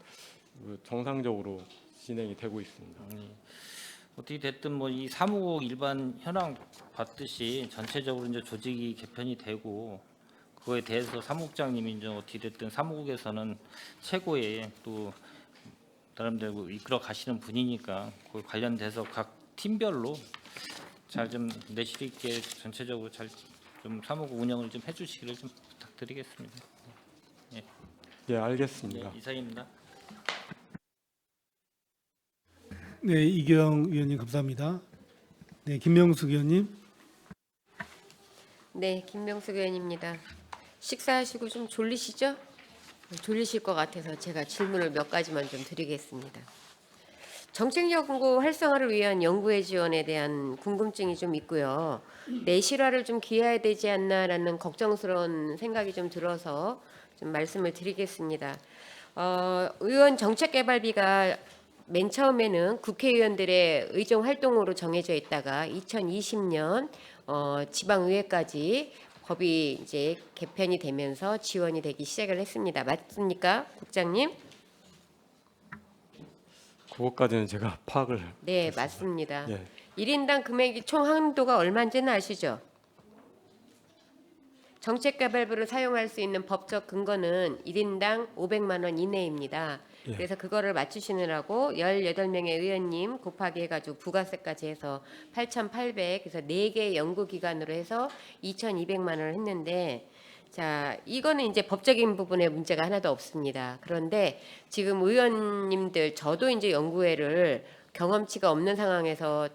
정상적으로 진행이 되고 있습니다. 어떻게 됐든 뭐 이 사무국 일반 현황 봤듯이 전체적으로 이제 조직이 개편이 되고 그거에 대해서 사무국장님이 이제 어떻게 됐든 사무국에서는 최고의 또 나름대로 이끌어 가시는 분이니까 그 관련돼서 각 팀별로 잘 좀 내실 있게 전체적으로 잘 좀 사무국 운영을 좀 해주시기를 좀 부탁드리겠습니다. 예, 알겠습니다. 네, 이상입니다. 네, 이경 의원님 감사합니다. 네, 김명숙 의원님. 네, 김명숙 의원입니다. 식사하시고 좀 졸리시죠? 졸리실 것 같아서 제가 질문을 몇 가지만 좀 드리겠습니다. 정책연구 활성화를 위한 연구의 지원에 대한 궁금증이 좀 있고요. 내실화를 좀 기해야 되지 않나라는 걱정스러운 생각이 좀 들어서 좀 말씀을 드리겠습니다. 의원 정책개발비가 맨 처음에는 국회의원들의 의정 활동으로 정해져 있다가 2020년 지방의회까지 법이 이제 개편이 되면서 지원이 되기 시작을 했습니다. 맞습니까, 국장님? 그것까지는 제가 파악을. 네, 맞습니다. 예. 1인당 금액이 총 한도가 얼마인지는 아시죠? 정책개발부를 사용할 수 있는 법적 근거는 1인당 500만 원 이내입니다. 예. 그래서 그거를 맞추시느라고 18명의 의원님 곱하기 해가지고 부가세까지 해서 8,800, 그래서 4개 연구기관으로 해서 2,200만 원을 했는데, 자, 이거는 이제 법적인 부분에 문제가 하나도 없습니다. 그런데 지금 의원님들, 저도 이제 연구회를 경험치가 없는 상황에서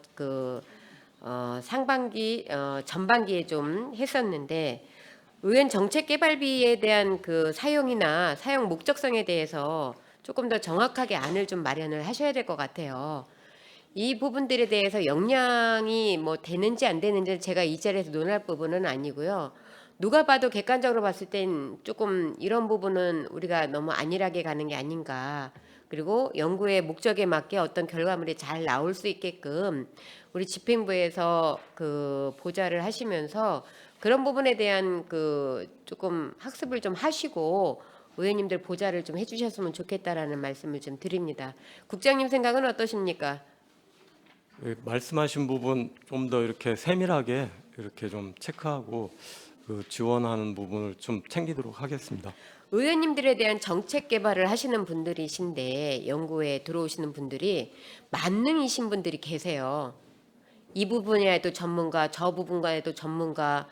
상반기, 전반기에 좀 했었는데, 의원 정책 개발비에 대한 그 사용이나 사용 목적성에 대해서 조금 더 정확하게 안을 좀 마련을 하셔야 될 것 같아요. 이 부분들에 대해서 역량이 뭐 되는지 안 되는지 제가 이 자리에서 논할 부분은 아니고요. 누가 봐도 객관적으로 봤을 땐 조금 이런 부분은 우리가 너무 안일하게 가는 게 아닌가. 그리고 연구의 목적에 맞게 어떤 결과물이 잘 나올 수 있게끔 우리 집행부에서 보좌를 하시면서 그런 부분에 대한 조금 학습을 좀 하시고 의원님들 보좌를 좀 해주셨으면 좋겠다라는 말씀을 좀 드립니다. 국장님 생각은 어떠십니까? 말씀하신 부분 좀 더 이렇게 세밀하게 이렇게 좀 체크하고 지원하는 부분을 좀 챙기도록 하겠습니다. 의원님들에 대한 정책 개발을 하시는 분들이신데 연구에 들어오시는 분들이 만능이신 분들이 계세요. 이 부분에도 전문가, 저 부분과에도 전문가.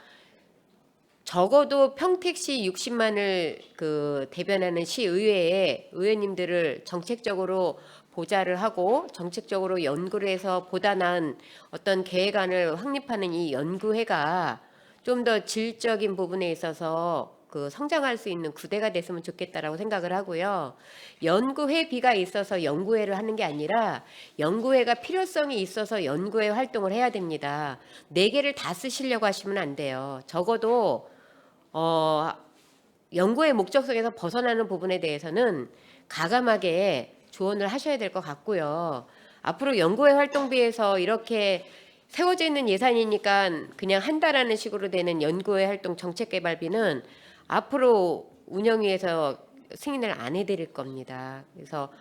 적어도 평택시 60만을 대변하는 시의회에 의원님들을 정책적으로 보좌를 하고 정책적으로 연구를 해서 보다 나은 어떤 계획안을 확립하는 이 연구회가 좀 더 질적인 부분에 있어서 성장할 수 있는 구대가 됐으면 좋겠다라고 생각을 하고요. 연구회비가 있어서 연구회를 하는 게 아니라 연구회가 필요성이 있어서 연구회 활동을 해야 됩니다. 4개를 다 쓰시려고 하시면 안 돼요. 적어도 연구의 목적성에서 벗어나는 부분에 대해서는 가감하게 조언을 하셔야 될 것 같고요. 앞으로 연구회 활동비에서 이렇게 세워져 있는 예산이니까 그냥 한다라는 식으로 되는 연구회 활동 정책개발비는 앞으로 운영위에서 승인을 안 해드릴 겁니다. 그래서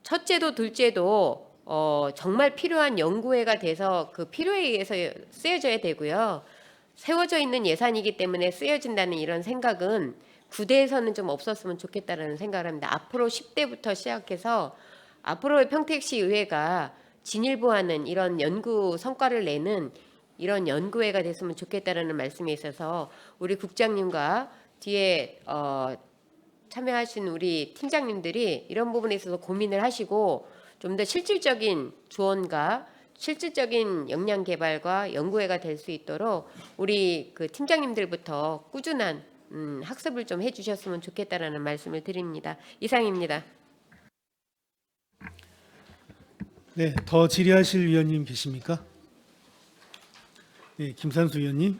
첫째도 둘째도 정말 필요한 연구회가 돼서 그 필요에 의해서 쓰여져야 되고요. 세워져 있는 예산이기 때문에 쓰여진다는 이런 생각은 구대에서는 좀 없었으면 좋겠다는 생각을 합니다. 앞으로 10대부터 시작해서 앞으로의 평택시 의회가 진일보하는 이런 연구 성과를 내는 이런 연구회가 됐으면 좋겠다라는 말씀에 있어서 우리 국장님과 뒤에 참여하신 우리 팀장님들이 이런 부분에 있어서 고민을 하시고 좀 더 실질적인 조언과 실질적인 역량 개발과 연구회가 될 수 있도록 우리 팀장님들부터 꾸준한 학습을 좀 해주셨으면 좋겠다라는 말씀을 드립니다. 이상입니다. 네, 더 질의하실 위원님 계십니까? 네, 김산수 위원님.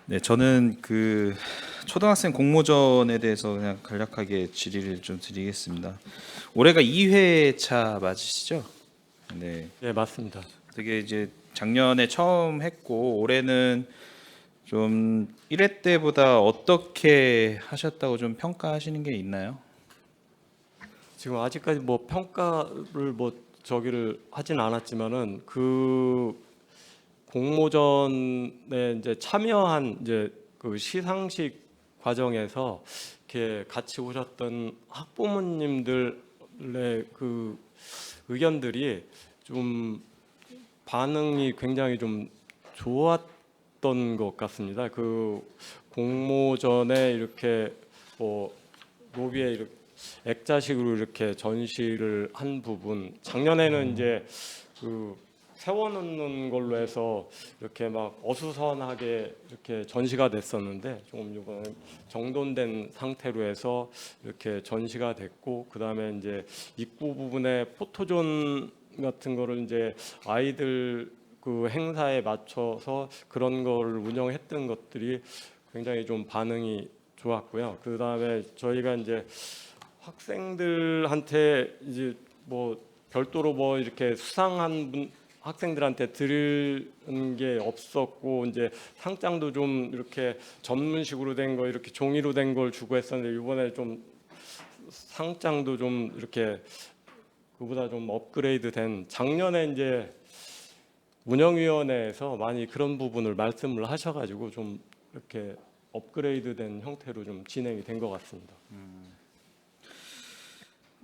네, 저는 초등학생 공모전에 대해서 그냥 간략하게 질의를 좀 드리겠습니다. 올해가 2회차 맞으시죠? 네. 네, 맞습니다. 되게 이제 작년에 처음 했고 올해는 좀 1회 때보다 어떻게 하셨다고 좀 평가하시는 게 있나요? 지금 아직까지 뭐 평가를 저기를 하진 않았지만은 공모전에 이제 참여한 이제 시상식 과정에서 이렇게 같이 오셨던 학부모님들의 의견들이 좀 반응이 굉장히 좀 좋았던 것 같습니다. 공모전에 이렇게 로비에 이렇게 액자식으로 이렇게 전시를 한 부분, 작년에는 이제 세워놓는 걸로 해서 이렇게 막 어수선하게 이렇게 전시가 됐었는데 조금 이번에 정돈된 상태로 해서 이렇게 전시가 됐고, 그 다음에 이제 입구 부분에 포토존 같은 거를 이제 아이들 행사에 맞춰서 그런 거를 운영했던 것들이 굉장히 좀 반응이 좋았고요. 그 다음에 저희가 이제 학생들한테 이제 별도로 이렇게 수상한 학생들한테 들은 게 없었고 이제 상장도 좀 이렇게 전문식으로 된 거 이렇게 종이로 된 걸 주고 했었는데 이번에 좀 상장도 좀 이렇게 그보다 좀 업그레이드된 작년에 이제 운영위원회에서 많이 그런 부분을 말씀을 하셔가지고 좀 이렇게 업그레이드된 형태로 좀 진행이 된 것 같습니다.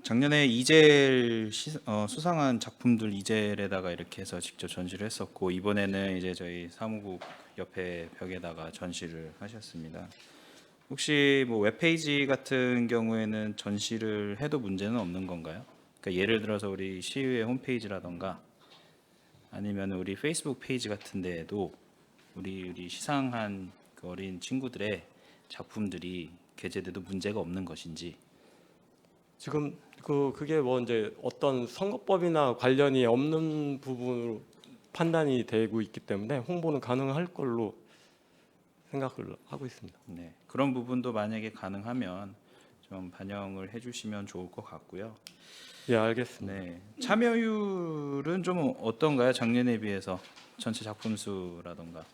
작년에 이젤 수상한 작품들 이젤에다가 이렇게 해서 직접 전시를 했었고 이번에는 이제 저희 사무국 옆에 벽에다가 전시를 하셨습니다. 혹시 뭐 웹페이지 같은 경우에는 전시를 해도 문제는 없는 건가요? 그러니까 예를 들어서 우리 시의회 홈페이지라던가 아니면 우리 페이스북 페이지 같은 데에도 우리 시상한 그 어린 친구들의 작품들이 게재돼도 문제가 없는 것인지. 지금 그게 뭐 이제 어떤 선거법이나 관련이 없는 부분으로 판단이 되고 있기 때문에 홍보는 가능할 걸로 생각을 하고 있습니다. 네, 그런 부분도 만약에 가능하면 좀 반영을 해주시면 좋을 것 같고요. 예, 알겠습니다. 네, 참여율은 좀 어떤가요? 작년에 비해서 전체 작품 수라던가.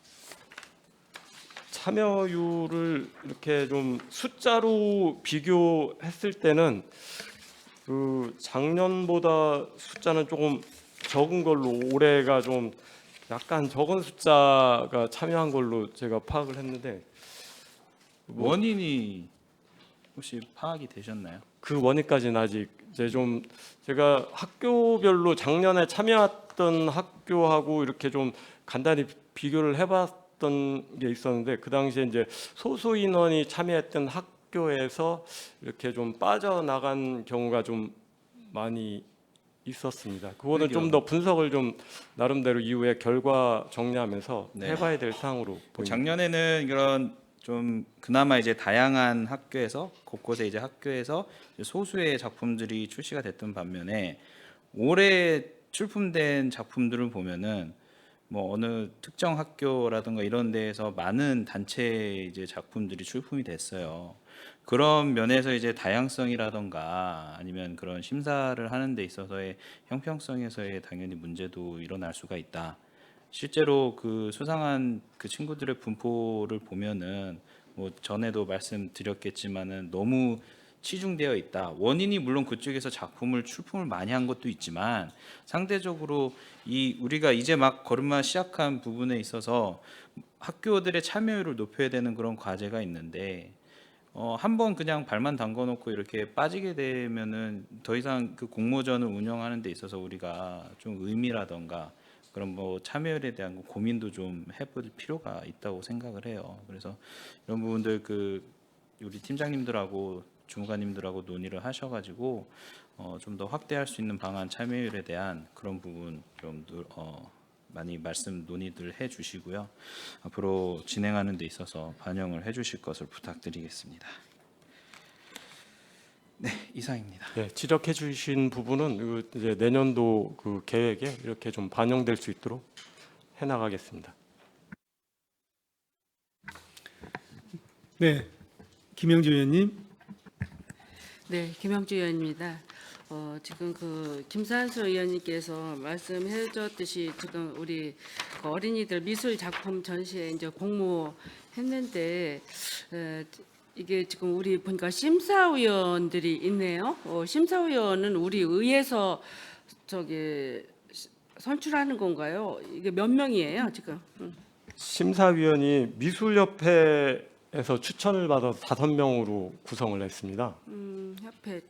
참여율을 이렇게 좀 숫자로 비교했을 때는 그 작년보다 숫자는 조금 적은 걸로 올해가 좀 약간 적은 숫자가 참여한 걸로 제가 파악을 했는데 원인이 혹시 파악이 되셨나요? 그 원인까지는 아직 이제 좀 제가 학교별로 작년에 참여했던 학교하고 이렇게 좀 간단히 비교를 해봤던 게 있었는데 그 당시에 이제 소수 인원이 참여했던 학교에서 이렇게 좀 빠져나간 경우가 좀 많이 있었습니다. 그거는 좀 더 분석을 좀 나름대로 이후에 결과 정리하면서 네. 해봐야 될 사항으로 보입니다. 작년에는 이런 좀 그나마 이제 다양한 학교에서 곳곳에 이제 학교에서 소수의 작품들이 출시가 됐던 반면에 올해 출품된 작품들을 보면은 뭐 어느 특정 학교라든가 이런 데에서 많은 단체 이제 작품들이 출품이 됐어요. 그런 면에서 이제 다양성이라던가 아니면 그런 심사를 하는 데 있어서의 형평성에서의 당연히 문제도 일어날 수가 있다. 실제로 그 수상한 그 친구들의 분포를 보면은 뭐 전에도 말씀드렸겠지만은 너무 치중되어 있다. 원인이 물론 그쪽에서 출품을 많이 한 것도 있지만 상대적으로 이 우리가 이제 막 걸음마 시작한 부분에 있어서 학교들의 참여율을 높여야 되는 그런 과제가 있는데 한번 그냥 발만 담궈놓고 이렇게 빠지게 되면은 더 이상 그 공모전을 운영하는 데 있어서 우리가 좀 의미라던가 그런 뭐 참여율에 대한 고민도 좀 해볼 필요가 있다고 생각을 해요. 그래서 이런 부분들 그 우리 팀장님들하고 주무관님들하고 논의를 하셔가지고 좀 더 확대할 수 있는 방안 참여율에 대한 그런 부분 좀 많이 말씀 논의들 해주시고요. 앞으로 진행하는 데 있어서 반영을 해주실 것을 부탁드리겠습니다. 네, 이상입니다. 네, 지적해 주신 부분은 그 이제 내년도 그 계획에 이렇게 좀 반영될 수 있도록 해 나가겠습니다. 네, 김영주 의원님. 네, 김영주 의원입니다. 지금 그 김산수 의원님께서 말씀해 줬듯이 지금 우리 그 어린이들 미술 작품 전시에 이제 공모했는데 이게 지금 우리 보니까 심사위원들이 있네요. 심사위원은 우리 의회에서 선출하는 건가요? 이게 몇 명이에요, 지금? 심사위원이 미술협회에서 추천을 받아서 5명으로 구성을 했습니다. 협회.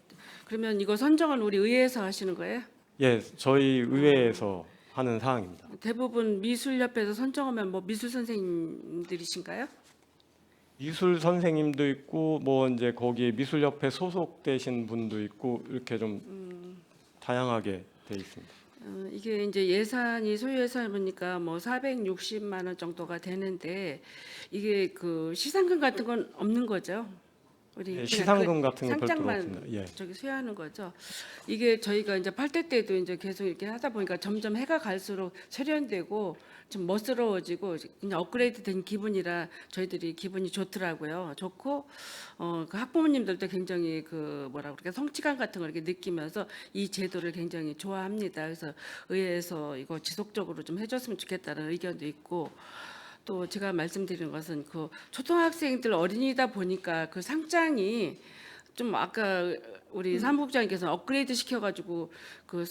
그러면 이거 선정은 우리 의회에서 하시는 거예요? 예, 저희 의회에서 하는 사항입니다. 대부분 미술협회에서 선정하면 뭐 미술 선생님들이신가요? 미술 선생님도 있고 뭐 이제 거기에 미술협회 소속되신 분도 있고 이렇게 좀 다양하게 돼 있습니다. 이게 이제 예산이 소요 예산을 보니까 뭐 460만 원 정도가 되는데 이게 그 시상금 같은 건 없는 거죠? 우리 예, 그냥 시상금 그 같은 거 별도로 상장만 없습니다. 예. 저기 수여하는 거죠. 이게 저희가 이제 8대 때도 이제 계속 이렇게 하다 보니까 점점 해가 갈수록 세련되고 좀 멋스러워지고 그냥 업그레이드된 기분이라 저희들이 기분이 좋더라고요. 좋고 그 학부모님들도 굉장히 그 뭐라 그럴까 성취감 같은 걸 이렇게 느끼면서 이 제도를 굉장히 좋아합니다. 그래서 의회에서 이거 지속적으로 좀 해줬으면 좋겠다는 의견도 있고. 또 제가 말씀드리는 것은 그 초등학생들 어린이다 보니까 그 상장이 좀 아까 우리 사무국장님께서 업그레이드 시켜가지고 그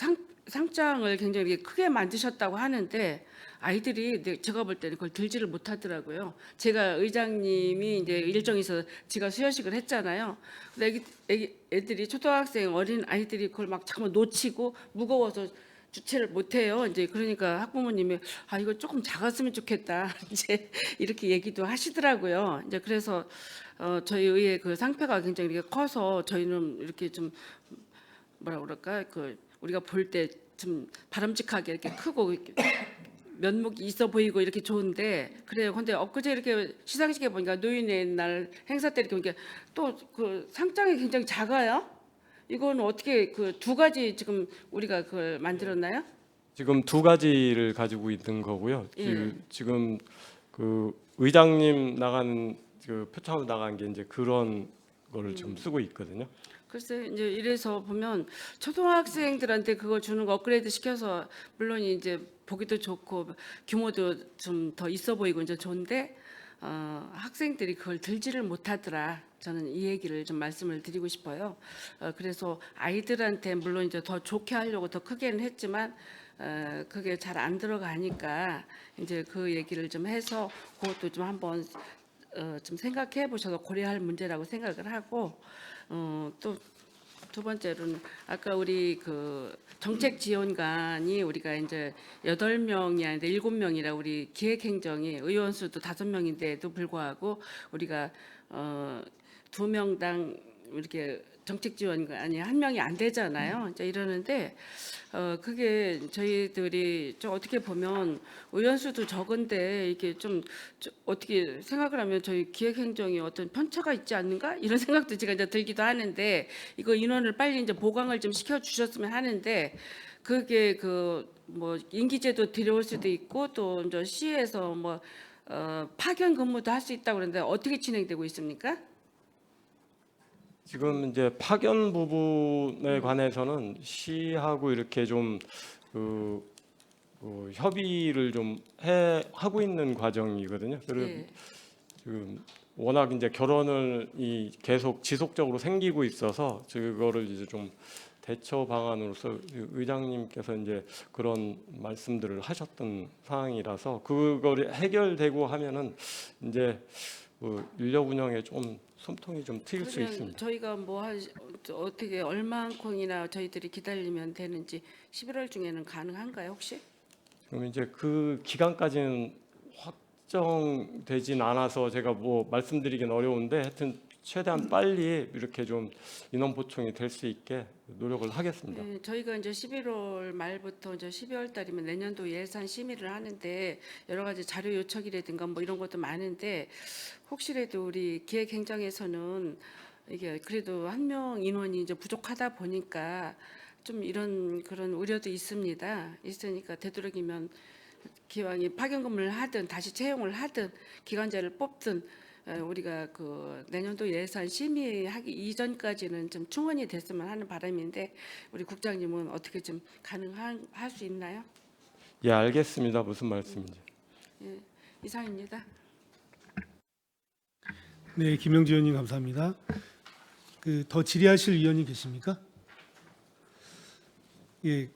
상장을 굉장히 이렇게 크게 만드셨다고 하는데 아이들이 제가 볼 때는 그걸 들지를 못하더라고요. 제가 의장님이 이제 일정이 있어서 제가 수여식을 했잖아요. 근데 애들이 초등학생 어린 아이들이 그걸 막 잠깐 놓치고 무거워서 주체를 못해요. 이제 그러니까 학부모님이 아 이거 조금 작았으면 좋겠다. 이제 이렇게 얘기도 하시더라고요. 이제 그래서 저희 의회 그 상패가 굉장히 이렇게 커서 저희는 이렇게 좀 뭐라 그럴까 그 우리가 볼 때 좀 바람직하게 이렇게 크고 이렇게 면목이 있어 보이고 이렇게 좋은데 그래요. 근데 엊그제 이렇게 시상식에 보니까 노인의 날 행사 때 이렇게 보니까 또 그 상장이 굉장히 작아요. 이건 어떻게 그 두 가지 지금 우리가 그걸 만들었나요? 지금 두 가지를 가지고 있는 거고요. 예. 지금 그 의장님 나간 그 표창으로 나간 게 이제 그런 거를 지금 쓰고 있거든요. 글쎄 이제 이래서 보면 초등학생들한테 그거 주는 거 업그레이드 시켜서 물론 이제 보기도 좋고 규모도 좀 더 있어 보이고 이제 좋은데 학생들이 그걸 들지를 못하더라. 저는 이 얘기를 좀 말씀을 드리고 싶어요. 그래서 아이들한테 물론 이제 더 좋게 하려고 더 크게는 했지만 그게 잘 안 들어가니까 이제 그 얘기를 좀 해서 그것도 좀 한번 좀 생각해 보셔서 고려할 문제라고 생각을 하고 또 두 번째로는 아까 우리 그 정책 지원관이 우리가 이제 8명이 아닌데 7명이라 우리 기획행정이 의원 수도 5명인데도 불구하고 우리가 2명당 이렇게 정책 지원관이 1명이 안 되잖아요. 이제 이러는데 그게 저희들이 좀 어떻게 보면 의원 수도 적은데 이게 좀 어떻게 생각을 하면 저희 기획행정이 어떤 편차가 있지 않는가 이런 생각도 제가 이제 들기도 하는데 이거 인원을 빨리 이제 보강을 좀 시켜 주셨으면 하는데 그게 그 뭐 임기제도 들여올 수도 있고 또 이제 시에서 뭐 파견 근무도 할 수 있다고 그러는데 어떻게 진행되고 있습니까? 지금 이제 파견 부분에 관해서는 시하고 이렇게 좀 협의를 좀 하고 있는 과정이거든요. 그리고 예. 지금 워낙 이제 결혼을 계속 지속적으로 생기고 있어서 그거를 이제 좀 대처 방안으로서 의장님께서 이제 그런 말씀들을 하셨던 상황이라서 그거를 해결되고 하면은 이제 인력 운영에 좀 숨통이 좀 트일 수 그러면 있습니다. 저희가 뭐 어떻게 얼만큼이나 저희들이 기다리면 되는지 11월 중에는 가능한가요 혹시? 그럼 이제 그 기간까지는 확정되진 않아서 제가 뭐 말씀드리긴 어려운데 하여튼 최대한 빨리 이렇게 좀 인원 보충이 될 수 있게 노력을 하겠습니다. 네, 저희가 이제 11월 말부터 이제 12월 달이면 내년도 예산 심의를 하는데 여러 가지 자료 요청이라든가 뭐 이런 것도 많은데 혹시라도 우리 기획행정에서는 이게 그래도 1명 인원이 이제 부족하다 보니까 좀 이런 그런 우려도 있습니다. 있으니까 되도록이면 기왕이 파견 근무를 하든 다시 채용을 하든 기관자를 뽑든 우리가 그 내년도 예산 심의하기 이전까지는 좀 충원이 됐으면 하는 바람인데 우리 국장님은 어떻게 좀 가능할 수 있나요? 예, 알겠습니다. 무슨 말씀인지. 예, 이상입니다. 네, 김영지 의원님 감사합니다. 그 더 질의하실 의원님 계십니까? 예,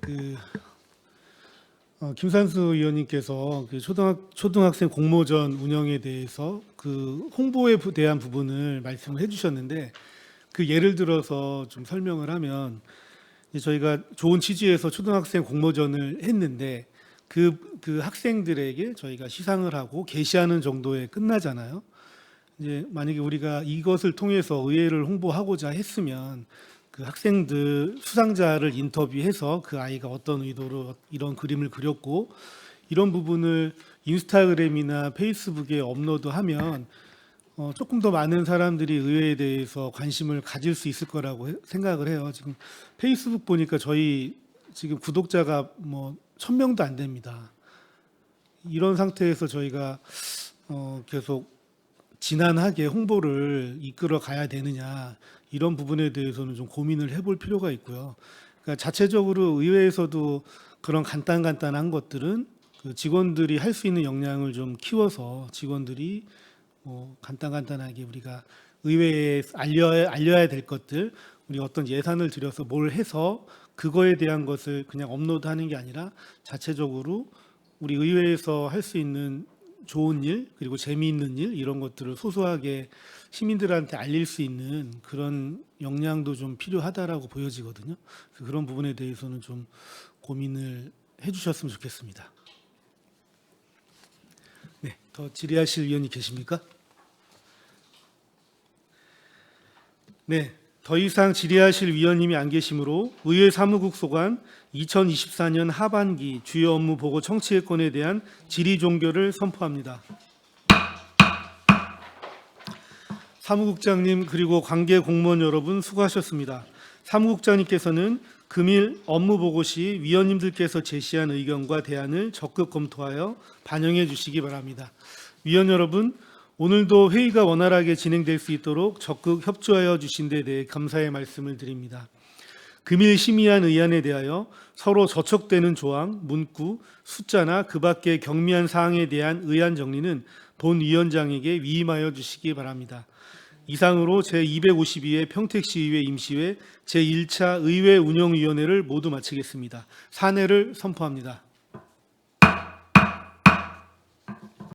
김산수 의원님께서 그 초등학생 공모전 운영에 대해서 그 홍보에 대한 부분을 말씀을 해주셨는데 그 예를 들어서 좀 설명을 하면 이제 저희가 좋은 취지에서 초등학생 공모전을 했는데 그 학생들에게 저희가 시상을 하고 게시하는 정도에 끝나잖아요. 이제 만약에 우리가 이것을 통해서 의회를 홍보하고자 했으면 그 학생들 수상자를 인터뷰해서 그 아이가 어떤 의도로 이런 그림을 그렸고 이런 부분을 인스타그램이나 페이스북에 업로드하면 조금 더 많은 사람들이 의회에 대해서 관심을 가질 수 있을 거라고 생각을 해요. 지금 페이스북 보니까 저희 지금 구독자가 뭐 1,000명도 안 됩니다. 이런 상태에서 저희가 계속 진한하게 홍보를 이끌어 가야 되느냐, 이런 부분에 대해서는 좀 고민을 해볼 필요가 있고요. 그러니까 자체적으로 의회에서도 그런 간단한 것들은 그 직원들이 할 수 있는 역량을 좀 키워서 직원들이 간단하게 우리가 의회에 알려야 될 것들, 우리 어떤 예산을 들여서 뭘 해서 그거에 대한 것을 그냥 업로드하는 게 아니라 자체적으로 우리 의회에서 할 수 있는 좋은 일, 그리고 재미있는 일, 이런 것들을 소소하게 시민들한테 알릴 수 있는 그런 역량도 좀 필요하다라고 보여지거든요. 그래서 그런 부분에 대해서는 좀 고민을 해주셨으면 좋겠습니다. 네, 더 질의하실 위원이 계십니까? 네, 더 이상 질의하실 위원님이 안 계시므로 의회 사무국 소관 2024년 하반기 주요 업무 보고 청취권에 대한 질의 종결을 선포합니다. 사무국장님 그리고 관계 공무원 여러분 수고하셨습니다. 사무국장님께서는 금일 업무 보고 시 위원님들께서 제시한 의견과 대안을 적극 검토하여 반영해 주시기 바랍니다. 위원 여러분, 오늘도 회의가 원활하게 진행될 수 있도록 적극 협조하여 주신 데 대해 감사의 말씀을 드립니다. 금일 심의한 의안에 대하여 서로 저촉되는 조항, 문구, 숫자나 그 밖의 경미한 사항에 대한 의안 정리는 본 위원장에게 위임하여 주시기 바랍니다. 이상으로 제252회 평택시의회 임시회 제1차 의회 운영위원회를 모두 마치겠습니다. 사내를 선포합니다.